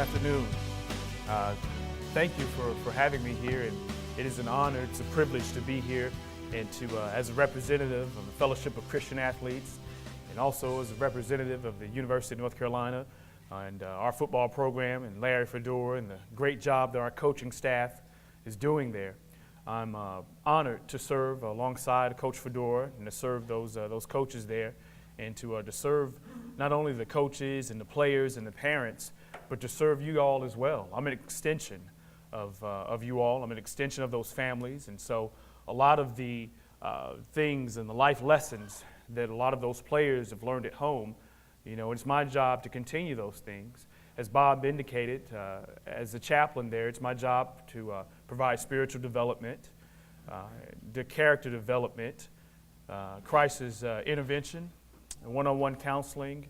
afternoon. Thank you for having me here, and it is an honor, it's a privilege to be here and to, as a representative of the Fellowship of Christian Athletes, and also as a representative of the University of North Carolina and our football program and Larry Fedora and the great job that our coaching staff is doing there. I'm honored to serve alongside Coach Fedora and to serve those coaches there, and to serve not only the coaches and the players and the parents, but to serve you all as well. I'm an extension of you all. I'm an extension of those families, and so a lot of the things and the life lessons that a lot of those players have learned at home, you know, it's my job to continue those things. As Bob indicated, as a chaplain there, it's my job to provide spiritual development, the character development, crisis intervention, one-on-one counseling,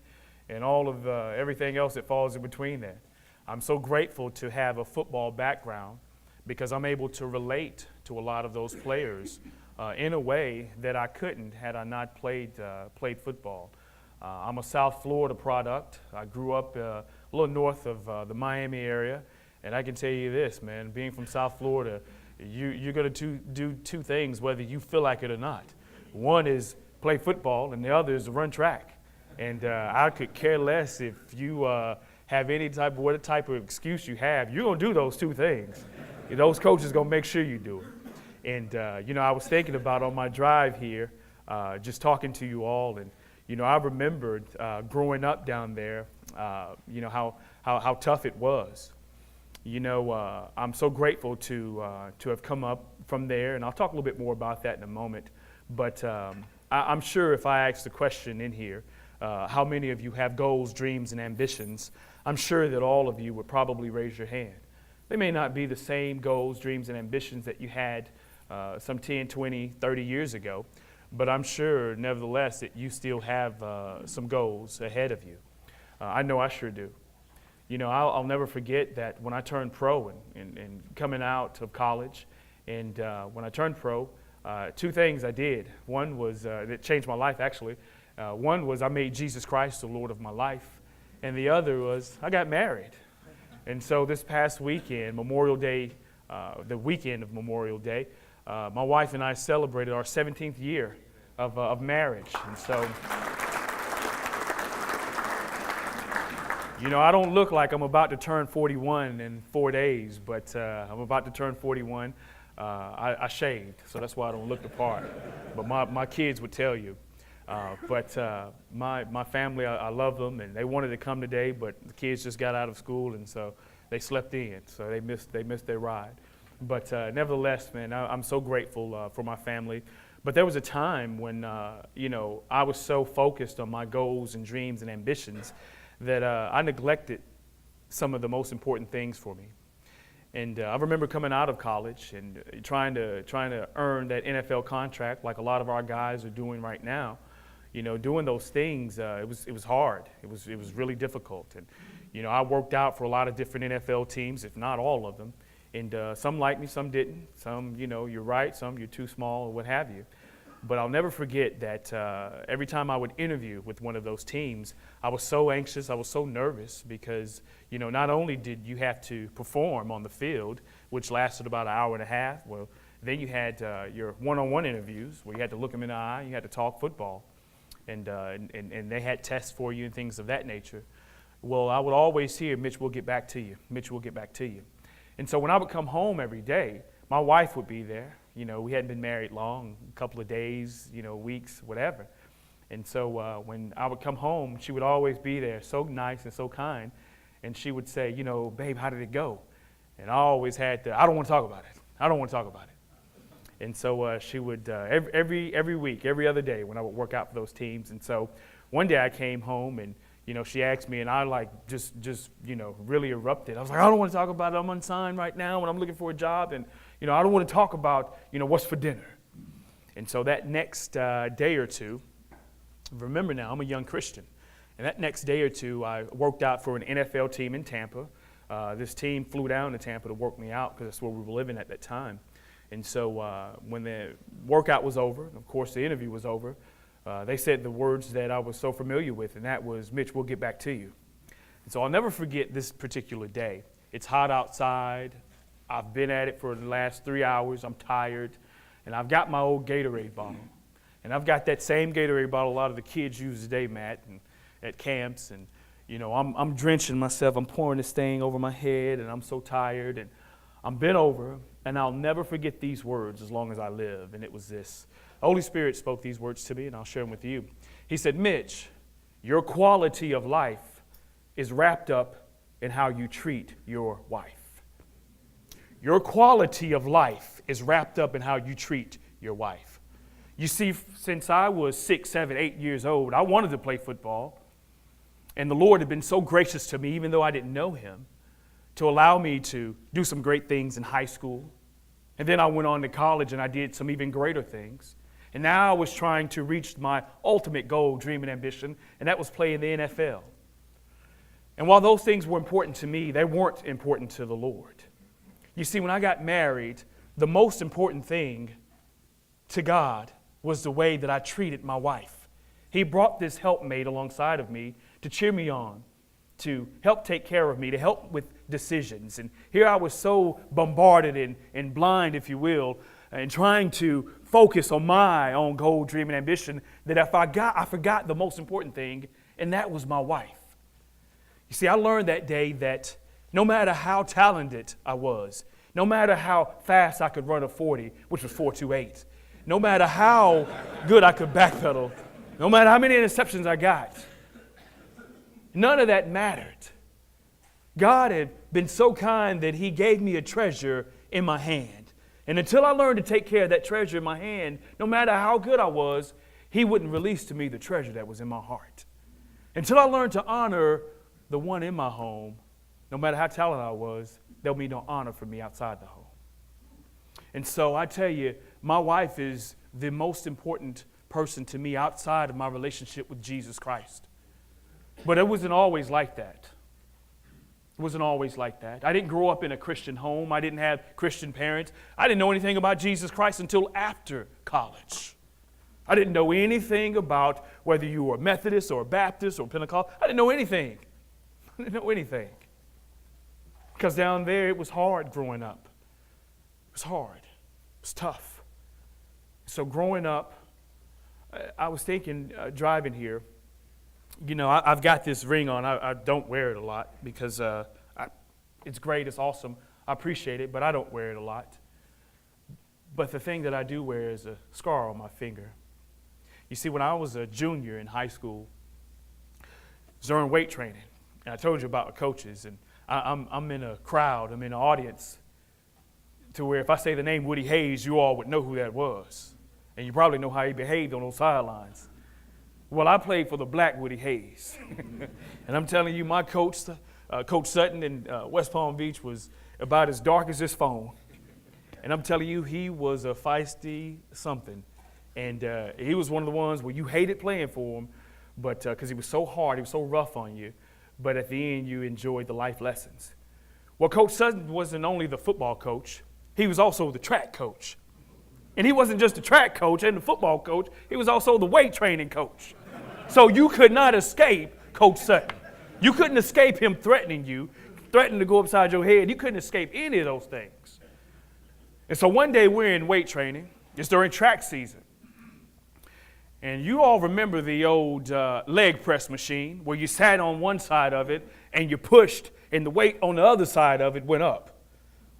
and all of everything else that falls in between that. I'm so grateful to have a football background because I'm able to relate to a lot of those players in a way that I couldn't had I not played football. I'm a South Florida product. I grew up a little north of the Miami area, and I can tell you this, man, being from South Florida, you're going to do two things whether you feel like it or not. One is play football, and the other is to run track. And I could care less if you have any type of excuse you have. You're going to do those two things. Those coaches going to make sure you do it. And, you know, I was thinking about on my drive here, just talking to you all, and, you know, I remembered growing up down there, you know, how tough it was. You know, I'm so grateful to have come up from there, and I'll talk a little bit more about that in a moment. But I'm sure if I ask the question in here, how many of you have goals, dreams, and ambitions, I'm sure that all of you would probably raise your hand. They may not be the same goals, dreams, and ambitions that you had some 10, 20, 30 years ago, but I'm sure, nevertheless, that you still have some goals ahead of you. I know I sure do. You know, I'll never forget that when I turned pro and coming out of college, and when I turned pro, two things I did. One was, that changed my life actually. One was I made Jesus Christ the Lord of my life, and the other was I got married. And so this past weekend, Memorial Day, the weekend of Memorial Day, my wife and I celebrated our 17th year of marriage. And so, you know, I don't look like I'm about to turn 41 in 4 days, but I'm about to turn 41. I shaved, so that's why I don't look the part. But my kids would tell you. But my family, I love them, and they wanted to come today, but the kids just got out of school, and so they slept in, so they missed their ride. But nevertheless, man, I'm so grateful for my family. But there was a time when, you know, I was so focused on my goals and dreams and ambitions that I neglected some of the most important things for me. And I remember coming out of college and trying to earn that NFL contract like a lot of our guys are doing right now. You know, doing those things, it was hard. It was really difficult. And, you know, I worked out for a lot of different NFL teams, if not all of them. And some liked me, some didn't. Some, you know, you're right, some you're too small or what have you. But I'll never forget that every time I would interview with one of those teams, I was so anxious, I was so nervous because, you know, not only did you have to perform on the field, which lasted about an hour and a half, well, then you had your one-on-one interviews where you had to look them in the eye, you had to talk football, and they had tests for you and things of that nature. Well, I would always hear, Mitch, we'll get back to you. Mitch, we'll get back to you. And so when I would come home every day, my wife would be there. You know, we hadn't been married long, a couple of days, you know, weeks, whatever. And so when I would come home, she would always be there, so nice and so kind. And she would say, you know, babe, how did it go? And I always had to, I don't want to talk about it. I don't want to talk about it. And so she would, every week, every other day when I would work out for those teams. And so one day I came home and, you know, she asked me and I like just, you know, really erupted. I was like, I don't want to talk about it. I'm unsigned right now and I'm looking for a job. And, you know, I don't want to talk about, you know, what's for dinner. And so that next day or two, remember now, I'm a young Christian. And that next day or two, I worked out for an NFL team in Tampa. This team flew down to Tampa to work me out because that's where we were living at that time. And so when the workout was over, of course the interview was over, they said the words that I was so familiar with, and that was, Mitch, we'll get back to you. So I'll never forget this particular day. It's hot outside. I've been at it for the last 3 hours. I'm tired. And I've got my old Gatorade bottle. And I've got that same Gatorade bottle a lot of the kids use today, Matt, and at camps. And, you know, I'm drenching myself. I'm pouring this thing over my head, and I'm so tired. And I'm bent over, and I'll never forget these words as long as I live. And it was this. The Holy Spirit spoke these words to me, and I'll share them with you. He said, Mitch, your quality of life is wrapped up in how you treat your wife. Your quality of life is wrapped up in how you treat your wife. You see, since I was 6, 7, 8 years old, I wanted to play football. And the Lord had been so gracious to me, even though I didn't know him, to allow me to do some great things in high school. And then I went on to college and I did some even greater things. And now I was trying to reach my ultimate goal, dream, and ambition, and that was playing the NFL. And while those things were important to me, they weren't important to the Lord. You see, when I got married, the most important thing to God was the way that I treated my wife. He brought this helpmate alongside of me to cheer me on, to help take care of me, to help with decisions. And here I was so bombarded and blind, if you will, and trying to focus on my own goal, dream, and ambition that I forgot the most important thing, and that was my wife. You see, I learned that day that no matter how talented I was, no matter how fast I could run a 40, which was 4.28, no matter how good I could backpedal, no matter how many interceptions I got, none of that mattered. God had been so kind that he gave me a treasure in my hand. And until I learned to take care of that treasure in my hand, no matter how good I was, he wouldn't release to me the treasure that was in my heart. Until I learned to honor the one in my home, no matter how talented I was, there'll be no honor for me outside the home. And so I tell you, my wife is the most important person to me outside of my relationship with Jesus Christ. But it wasn't always like that. It wasn't always like that. I didn't grow up in a Christian home. I didn't have Christian parents. I didn't know anything about Jesus Christ until after college. I didn't know anything about whether you were Methodist or Baptist or Pentecostal. I didn't know anything. I didn't know anything. Because down there it was hard growing up. It was hard. It was tough. So growing up, I was thinking, driving here, you know, I've got this ring on. I don't wear it a lot because it's great, it's awesome. I appreciate it, but I don't wear it a lot. But the thing that I do wear is a scar on my finger. You see, when I was a junior in high school, it was during weight training, and I told you about my coaches, and I'm in a crowd, I'm in an audience, to where if I say the name Woody Hayes, you all would know who that was. And you probably know how he behaved on those sidelines. Well, I played for the black Woody Hayes. And I'm telling you, my coach, Coach Sutton in West Palm Beach, was about as dark as his phone. And I'm telling you, he was a feisty something. And he was one of the ones where you hated playing for him, but because he was so hard, he was so rough on you. But at the end, you enjoyed the life lessons. Well, Coach Sutton wasn't only the football coach, he was also the track coach. And he wasn't just the track coach and the football coach, he was also the weight training coach. So you could not escape Coach Sutton. You couldn't escape him threatening you, threatening to go upside your head. You couldn't escape any of those things. And so one day we're in weight training. It's during track season. And you all remember the old leg press machine where you sat on one side of it and you pushed and the weight on the other side of it went up.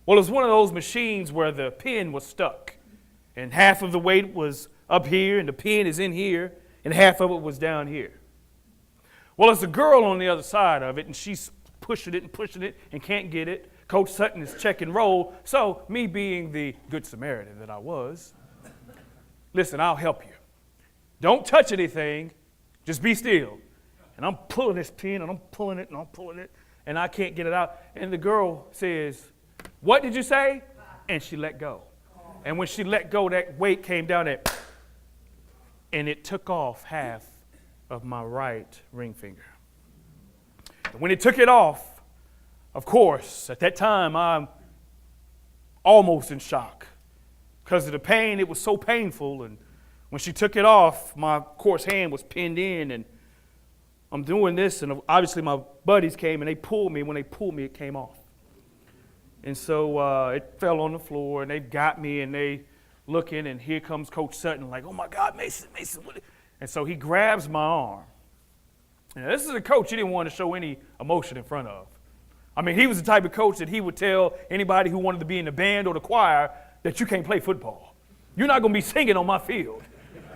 Well, it was one of those machines where the pin was stuck. And half of the weight was up here, and the pin is in here, and half of it was down here. Well, there's a girl on the other side of it, and she's pushing it, and can't get it. Coach Sutton is check and roll. So, me being the good Samaritan that I was, listen, I'll help you. Don't touch anything. Just be still. And I'm pulling this pin, and I'm pulling it, and I can't get it out. And the girl says, "What did you say?" And she let go. And when she let go, that weight came down there, and it took off half of my right ring finger. And when it took it off, of course, at that time, I'm almost in shock. Because of the pain, it was so painful. And when she took it off, my, of course, hand was pinned in. And I'm doing this, and obviously my buddies came, and they pulled me. When they pulled me, it came off. And so it fell on the floor, and they got me, and they looking, and here comes Coach Sutton, like, oh, my God, Mason, what? And so he grabs my arm. Now, this is a coach he didn't want to show any emotion in front of. I mean, he was the type of coach that he would tell anybody who wanted to be in the band or the choir that you can't play football. You're not going to be singing on my field.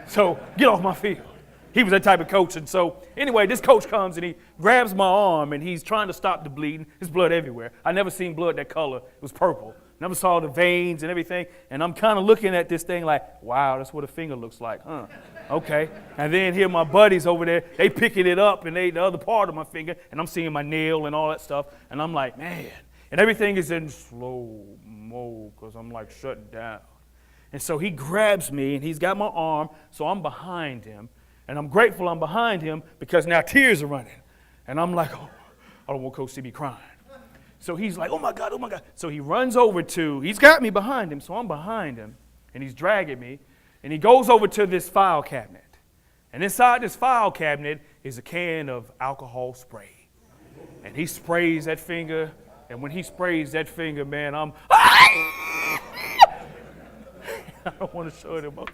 So get off my field. He was that type of coach. And so anyway, this coach comes and he grabs my arm and he's trying to stop the bleeding. There's blood everywhere. I never seen blood that color. It was purple. Never saw the veins and everything. And I'm kind of looking at this thing like, wow, that's what a finger looks like, huh? Okay. And then here my buddies over there, they picking it up and the other part of my finger, and I'm seeing my nail and all that stuff. And I'm like, man. And everything is in slow-mo because I'm like shutting down. And so he grabs me and he's got my arm, so I'm behind him. And I'm grateful I'm behind him because now tears are running. And I'm like, oh, I don't want Coach to see me crying. So he's like, oh my God, oh my God. So he runs over he's got me behind him, so I'm behind him. And he's dragging me. And he goes over to this file cabinet. And inside this file cabinet is a can of alcohol spray. And he sprays that finger. And when he sprays that finger, man, I don't want to show it him up.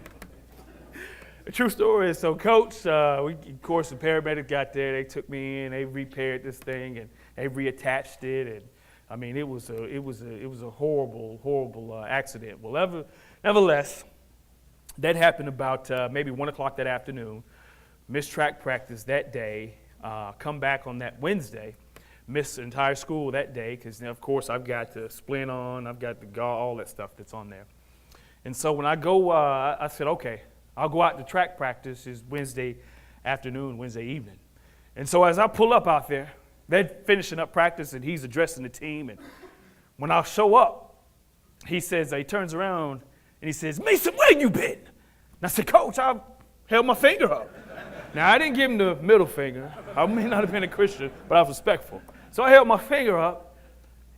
The true story is, so Coach, of course, the paramedics got there. They took me in. They repaired this thing and they reattached it. And I mean, it was a horrible accident. Well, nevertheless, that happened about maybe 1 o'clock that afternoon. Missed track practice that day. Come back on that Wednesday. Missed the entire school that day because, of course, I've got the splint on. I've got the gauze, all that stuff that's on there. And so when I go, I said, okay, I'll go out to track practice. Is Wednesday afternoon, Wednesday evening. And so as I pull up out there, they're finishing up practice and he's addressing the team. And when I show up, he turns around and he says, Mason, where you been? And I said, Coach, I held my finger up. Now, I didn't give him the middle finger. I may not have been a Christian, but I was respectful. So I held my finger up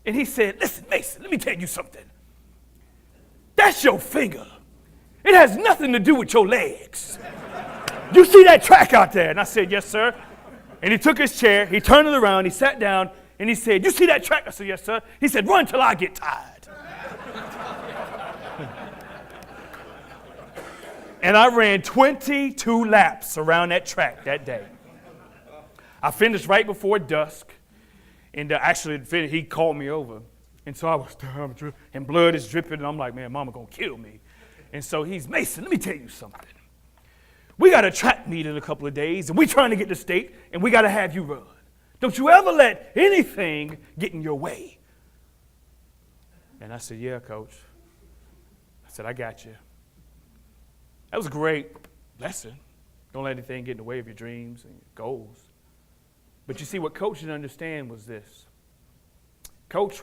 and he said, listen, Mason, let me tell you something. That's your finger. It has nothing to do with your legs. You see that track out there? And I said, yes, sir. And he took his chair, he turned it around, he sat down, and he said, you see that track? I said, yes, sir. He said, run till I get tired. And I ran 22 laps around that track that day. I finished right before dusk, and actually he called me over. And so I was down, and blood is dripping, and I'm like, man, mama gonna kill me. And so he's, Mason, let me tell you something. We got a track meet in a couple of days, and we're trying to get to state, and we got to have you run. Don't you ever let anything get in your way. And I said, yeah, Coach. I said, I got you. That was a great lesson. Don't let anything get in the way of your dreams and your goals. But you see, what Coach didn't understand was this. Coach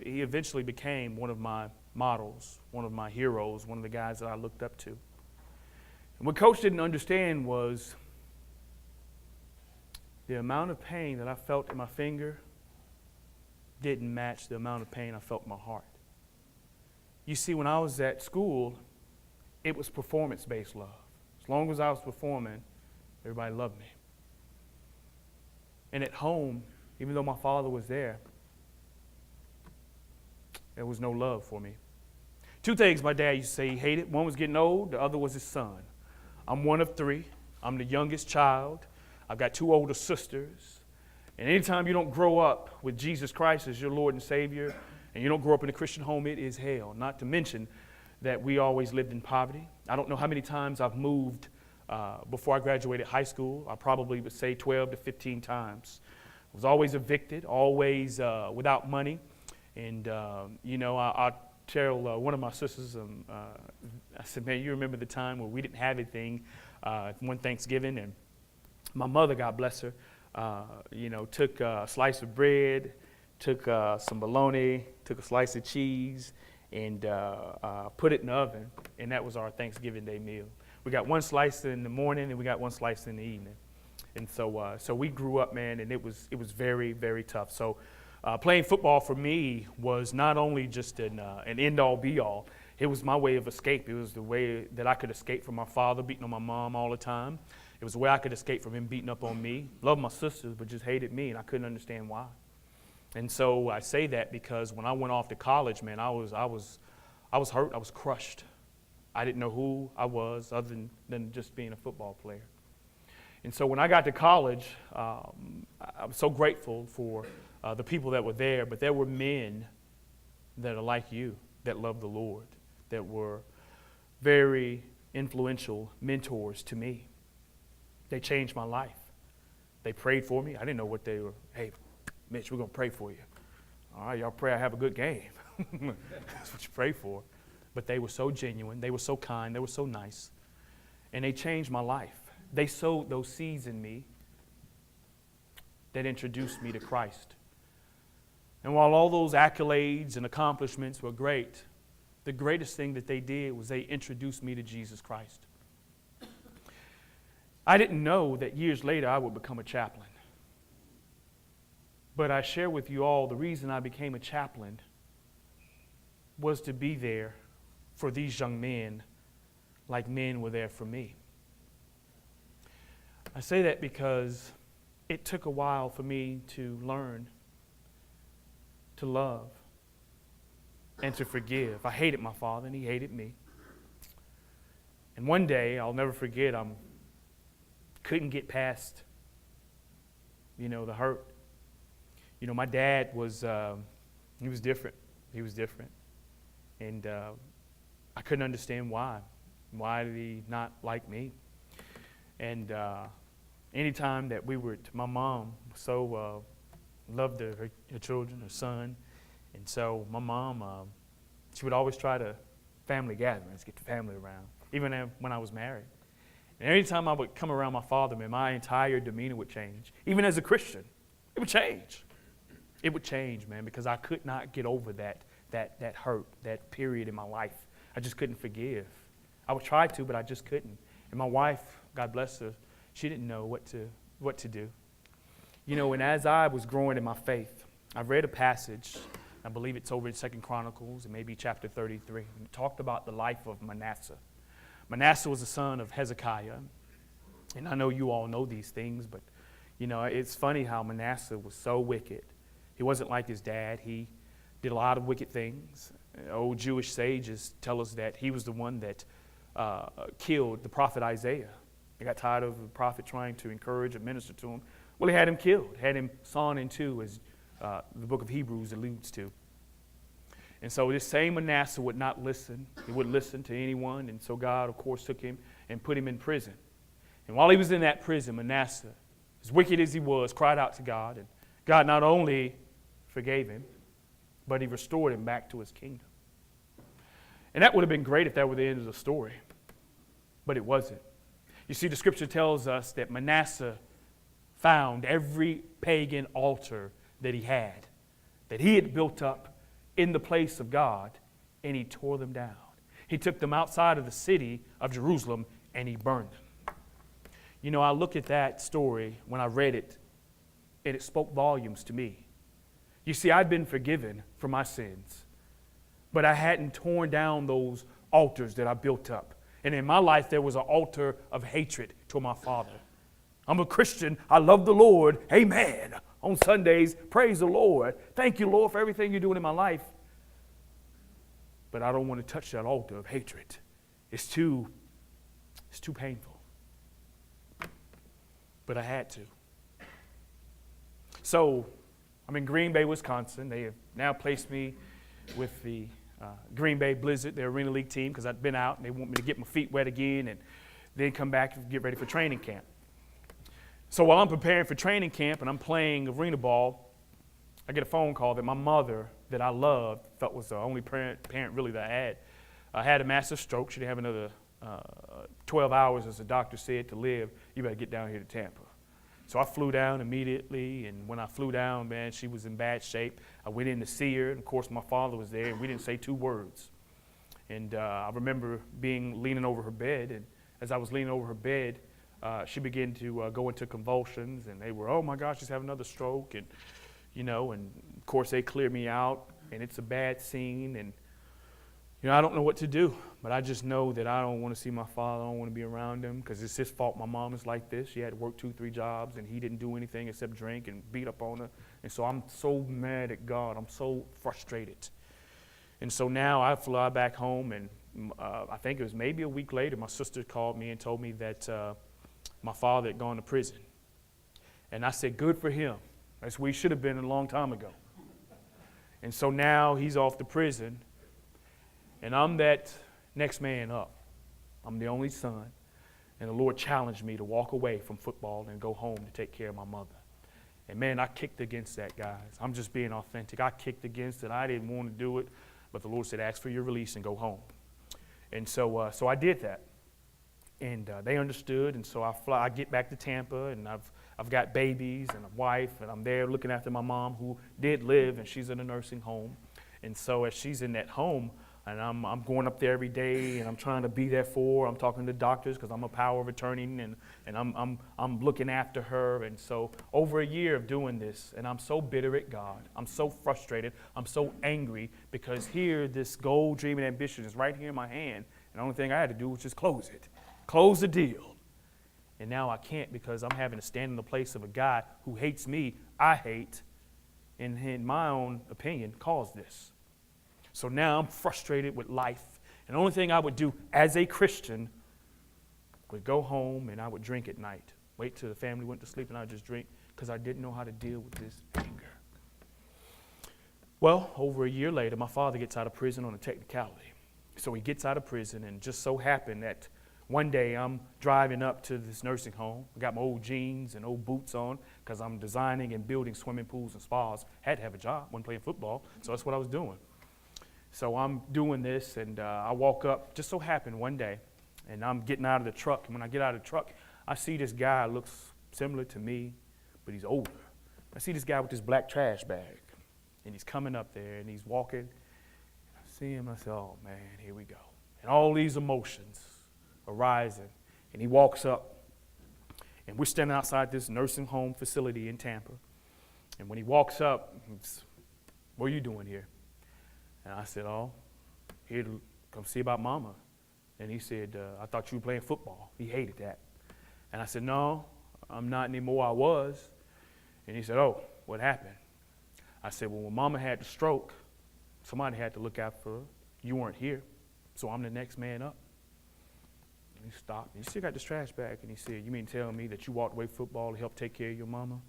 he eventually became one of my models, one of my heroes, one of the guys that I looked up to. And what Coach didn't understand was the amount of pain that I felt in my finger didn't match the amount of pain I felt in my heart. You see, when I was at school, it was performance-based love. As long as I was performing, everybody loved me. And at home, even though my father was there was no love for me. Two things my dad used to say he hated. One was getting old, the other was his son. I'm one of three. I'm the youngest child. I've got two older sisters. And anytime you don't grow up with Jesus Christ as your Lord and Savior, and you don't grow up in a Christian home, it is hell. Not to mention that we always lived in poverty. I don't know how many times I've moved before I graduated high school. I probably would say 12 to 15 times. I was always evicted, always without money. And, I tell one of my sisters, I said, man, you remember the time where we didn't have anything one Thanksgiving, and my mother, God bless her, took a slice of bread, took some bologna, took a slice of cheese, and put it in the oven, and that was our Thanksgiving Day meal. We got one slice in the morning, and we got one slice in the evening. And so we grew up, man, and it was very, very tough. So playing football for me was not only just an end-all, be-all. It was my way of escape. It was the way that I could escape from my father beating on my mom all the time. It was a way I could escape from him beating up on me. Loved my sisters, but just hated me, and I couldn't understand why. And so I say that because when I went off to college, man, I was hurt. I was crushed. I didn't know who I was other than just being a football player. And so when I got to college, I was so grateful for the people that were there, but there were men that are like you, that love the Lord, that were very influential mentors to me. They changed my life. They prayed for me. I didn't know what they were. Hey, Mitch, we're going to pray for you. All right, y'all pray I have a good game. That's what you pray for. But they were so genuine. They were so kind. They were so nice. And they changed my life. They sowed those seeds in me that introduced me to Christ. And while all those accolades and accomplishments were great, the greatest thing that they did was they introduced me to Jesus Christ. I didn't know that years later I would become a chaplain. But I share with you all the reason I became a chaplain was to be there for these young men like men were there for me. I say that because it took a while for me to learn to love and to forgive. I hated my father and he hated me. And one day, I'll never forget, I couldn't get past, the hurt. My dad was, he was different. He was different. And I couldn't understand why. Why did he not like me? And anytime that my mom so loved her children, her son. And so my mom, she would always try to family gatherings, get the family around, even when I was married. And every time I would come around my father, man, my entire demeanor would change. Even as a Christian, it would change. It would change, man, because I could not get over that hurt, that period in my life. I just couldn't forgive. I would try to, but I just couldn't. And my wife, God bless her, she didn't know what to do. And as I was growing in my faith, I read a passage, I believe it's over in 2 Chronicles, and maybe chapter 33. And it talked about the life of Manasseh. Manasseh was the son of Hezekiah. And I know you all know these things, but, it's funny how Manasseh was so wicked. He wasn't like his dad. He did a lot of wicked things. Old Jewish sages tell us that he was the one that killed the prophet Isaiah. He got tired of the prophet trying to encourage and minister to him. Well, he had him killed, had him sawn in two, as the book of Hebrews alludes to. And so this same Manasseh would not listen. He wouldn't listen to anyone. And so God, of course, took him and put him in prison. And while he was in that prison, Manasseh, as wicked as he was, cried out to God. And God not only forgave him, but he restored him back to his kingdom. And that would have been great if that were the end of the story. But it wasn't. You see, the scripture tells us that Manasseh found every pagan altar that he had built up in the place of God, and he tore them down. He took them outside of the city of Jerusalem, and he burned them. I look at that story when I read it, and it spoke volumes to me. You see, I'd been forgiven for my sins, but I hadn't torn down those altars that I built up. And in my life, there was an altar of hatred to my father. I'm a Christian. I love the Lord. Amen. On Sundays, praise the Lord. Thank you, Lord, for everything you're doing in my life. But I don't want to touch that altar of hatred. It's too painful. But I had to. So I'm in Green Bay, Wisconsin. They have now placed me with the Green Bay Blizzard, their Arena League team, because I'd been out and they want me to get my feet wet again and then come back and get ready for training camp. So while I'm preparing for training camp and I'm playing arena ball, I get a phone call that my mother, that I loved, felt was the only parent really that I had a massive stroke. She didn't have another 12 hours, as the doctor said, to live. You better get down here to Tampa. So I flew down immediately, and when I flew down, man, she was in bad shape. I went in to see her, and of course my father was there, and we didn't say two words. And I remember leaning over her bed, and as I was leaning over her bed, she began to go into convulsions, and they were, oh my gosh, she's having another stroke, and and of course they cleared me out, and it's a bad scene, and I don't know what to do, but I just know that I don't want to see my father. I don't want to be around him because it's his fault my mom is like this. She had to work 2-3 jobs, and he didn't do anything except drink and beat up on her. And so I'm so mad at God. I'm so frustrated. And so now I fly back home, and I think it was maybe a week later, my sister called me and told me that my father had gone to prison. And I said, good for him. That's where he should have been a long time ago. And so now he's off to prison, and I'm that next man up. I'm the only son, and the Lord challenged me to walk away from football and go home to take care of my mother. And man, I kicked against that, guys. I'm just being authentic. I kicked against it. I didn't want to do it, but the Lord said, ask for your release and go home. And so I did that, and they understood. And so I get back to Tampa, and I've got babies and a wife, and I'm there looking after my mom who did live, and she's in a nursing home. And so as she's in that home, and I'm going up there every day, and I'm trying to be there for her. I'm talking to doctors because I'm a power of attorney, and I'm looking after her. And so over a year of doing this, and I'm so bitter at God. I'm so frustrated. I'm so angry because here this goal, dream, and ambition is right here in my hand. And the only thing I had to do was just close it. Close the deal. And now I can't because I'm having to stand in the place of a guy who hates me, I hate, and in my own opinion, caused this. So now I'm frustrated with life. And the only thing I would do as a Christian would go home and I would drink at night. Wait till the family went to sleep and I would just drink because I didn't know how to deal with this anger. Well, over a year later, my father gets out of prison on a technicality. So he gets out of prison, and just so happened that one day I'm driving up to this nursing home. I got my old jeans and old boots on because I'm designing and building swimming pools and spas. Had to have a job, wasn't playing football, so that's what I was doing. So I'm doing this, and I walk up, just so happened one day, and I'm getting out of the truck. And when I get out of the truck, I see this guy looks similar to me, but he's older. I see this guy with this black trash bag, and he's coming up there, and he's walking. I see him, I say, oh, man, here we go. And all these emotions are rising, and he walks up, and we're standing outside this nursing home facility in Tampa. And when he walks up, he's, what are you doing here? And I said, oh, here to come see about Mama. And he said, I thought you were playing football. He hated that. And I said, no, I'm not anymore. I was. And he said, oh, what happened? I said, well, when Mama had the stroke, somebody had to look out for her. You weren't here, so I'm the next man up. And he stopped. And he still got this trash bag. And he said, you mean to tell me that you walked away from football to help take care of your mama?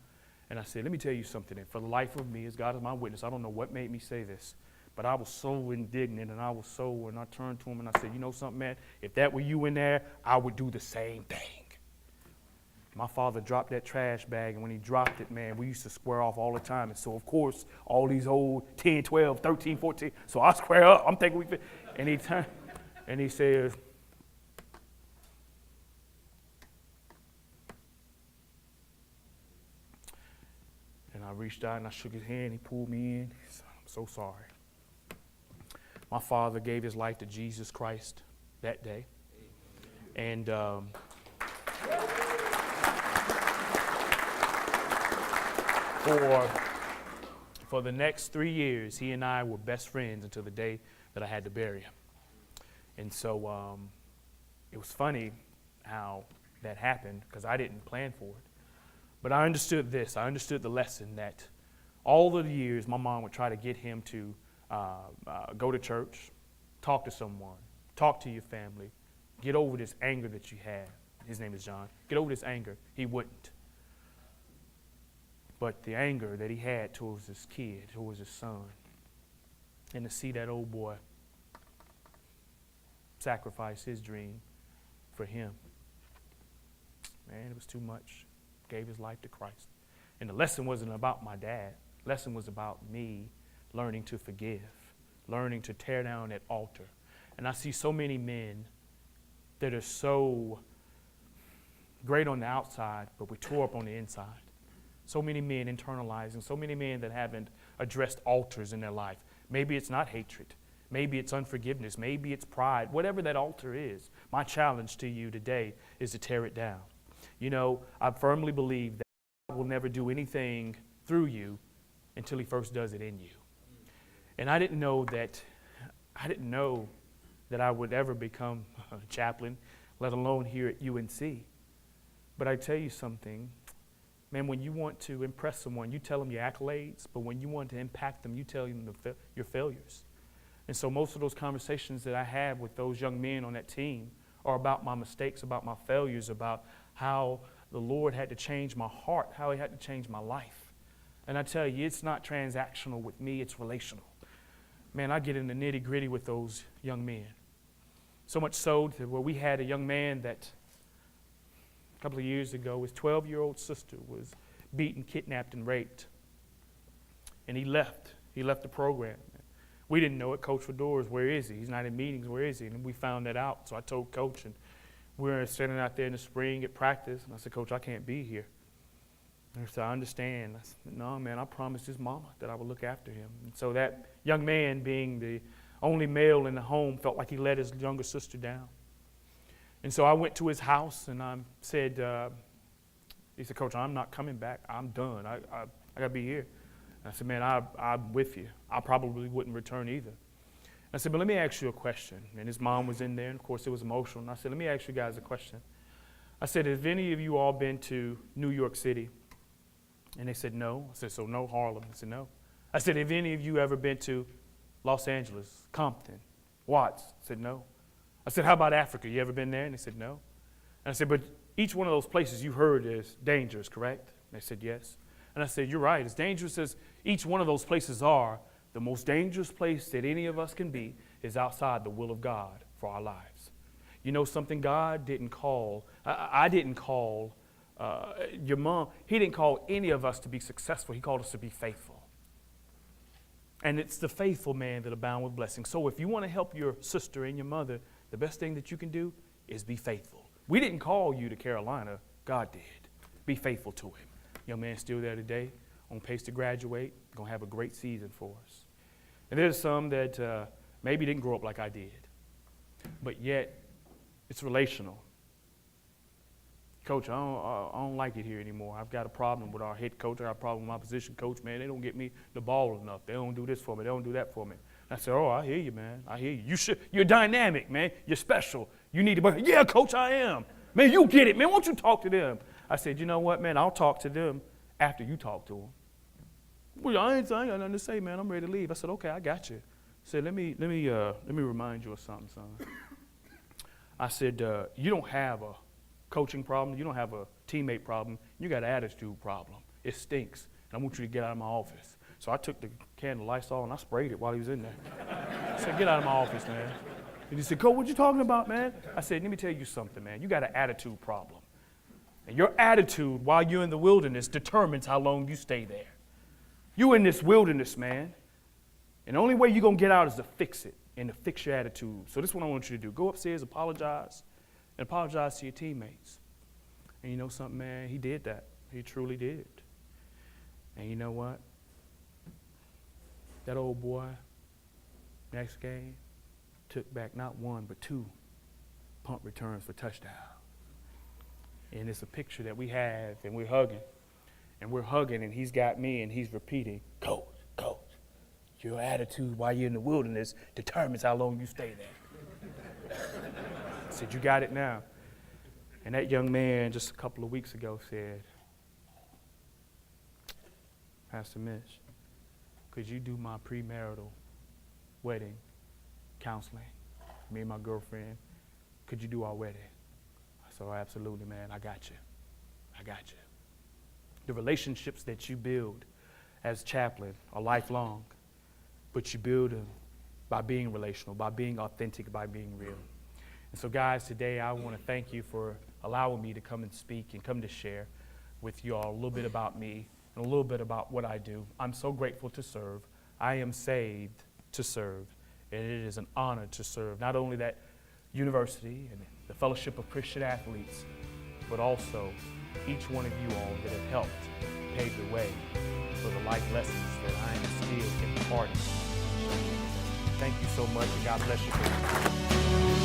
And I said, let me tell you something. And for the life of me, as God is my witness, I don't know what made me say this. But I was so indignant, and I turned to him and I said, you know something, man? If that were you in there, I would do the same thing. My father dropped that trash bag, and when he dropped it, man, we used to square off all the time. And so, of course, all these old 10, 12, 13, 14, so I square up. I'm thinking and he turned, and he says, and I reached out and I shook his hand. He pulled me in. He said, I'm so sorry. My father gave his life to Jesus Christ that day. And for the next 3 years, he and I were best friends until the day that I had to bury him. And so it was funny how that happened because I didn't plan for it. But I understood this. I understood the lesson that all of the years my mom would try to get him to go to church, talk to someone, talk to your family, get over this anger that you have. His name is John. Get over this anger. He wouldn't. But the anger that he had towards his kid, towards his son, and to see that old boy sacrifice his dream for him, man, it was too much. Gave his life to Christ. And the lesson wasn't about my dad. The lesson was about me learning to forgive, learning to tear down that altar. And I see so many men that are so great on the outside, but we tore up on the inside. So many men internalizing, so many men that haven't addressed altars in their life. Maybe it's not hatred. Maybe it's unforgiveness. Maybe it's pride. Whatever that altar is, my challenge to you today is to tear it down. You know, I firmly believe that God will never do anything through you until he first does it in you. And I didn't know that I would ever become a chaplain, let alone here at UNC. But I tell you something, man, when you want to impress someone, you tell them your accolades, but when you want to impact them, you tell them your failures. And so most of those conversations that I have with those young men on that team are about my mistakes, about my failures, about how the Lord had to change my heart, how he had to change my life. And I tell you, it's not transactional with me, it's relational. Man, I get in the nitty-gritty with those young men. So much so that where we had a young man that a couple of years ago, his 12-year-old sister was beaten, kidnapped, and raped. And he left. He left the program. We didn't know it. Coach Fedora's, where is he? He's not in meetings, where is he? And we found that out. So I told Coach, and we were standing out there in the spring at practice, and I said, Coach, I can't be here. And he said, I understand. I said, no, man, I promised his mama that I would look after him. And so that young man, being the only male in the home, felt like he let his younger sister down. And so I went to his house, and I said, he said, Coach, I'm not coming back. I'm done. I got to be here. And I said, man, I'm with you. I probably wouldn't return either. I said, but let me ask you a question. And his mom was in there, and of course it was emotional. And I said, let me ask you guys a question. I said, have any of you all been to New York City? And they said, no. I said, so no Harlem? I said, no. I said, have any of you ever been to Los Angeles, Compton, Watts? I said, no. I said, how about Africa? You ever been there? And they said, no. And I said, but each one of those places you heard is dangerous, correct? And they said, yes. And I said, you're right. As dangerous as each one of those places are, the most dangerous place that any of us can be is outside the will of God for our lives. You know something? God didn't call, I didn't call your mom, he didn't call any of us to be successful. He called us to be faithful. And it's the faithful man that abound with blessings. So if you want to help your sister and your mother, the best thing that you can do is be faithful. We didn't call you to Carolina. God did. Be faithful to him. Young man still there today, on pace to graduate, going to have a great season for us. And there's some that maybe didn't grow up like I did, but yet it's relational. Coach, I don't like it here anymore. I've got a problem with our head coach. I got a problem with my position coach, man. They don't get me the ball enough. They don't do this for me. They don't do that for me. I said, oh, I hear you, man. I hear you. You're dynamic, man. You're special. You need to, yeah, coach, I am. Man, you get it, man. Won't you talk to them? I said, you know what, man, I'll talk to them after you talk to them. Well, I ain't got nothing to say, man. I'm ready to leave. I said, okay, I got you. I said, let me remind you of something, son. I said, you don't have a coaching problem. You don't have a teammate problem. You got an attitude problem. It stinks, and I want you to get out of my office. So I took the can of Lysol and I sprayed it while he was in there. I said, get out of my office, man. And he said, Coach, what you talking about, man? I said, let me tell you something, man. You got an attitude problem. And your attitude while you're in the wilderness determines how long you stay there. You're in this wilderness, man. And the only way you're going to get out is to fix it and to fix your attitude. So this is what I want you to do. Go upstairs, apologize, and apologize to your teammates. And you know something, man? He did that. He truly did. And you know what? That old boy, next game, took back not one but 2 punt returns for touchdowns. And it's a picture that we have, and we're hugging. And we're hugging, and he's got me, and he's repeating, Coach, Coach, your attitude while you're in the wilderness determines how long you stay there. I said, you got it now. And that young man just a couple of weeks ago said, Pastor Mitch, could you do my premarital wedding counseling? Me and my girlfriend, could you do our wedding? I said, oh, absolutely, man, I got you. I got you. The relationships that you build as chaplain are lifelong, but you build them by being relational, by being authentic, by being real. And so, guys, today I want to thank you for allowing me to come and speak and come to share with you all a little bit about me and a little bit about what I do. I'm so grateful to serve. I am saved to serve, and it is an honor to serve not only that university and the Fellowship of Christian Athletes, but also each one of you all that have helped pave the way for the life lessons that I am still imparting. Thank you so much, and God bless you.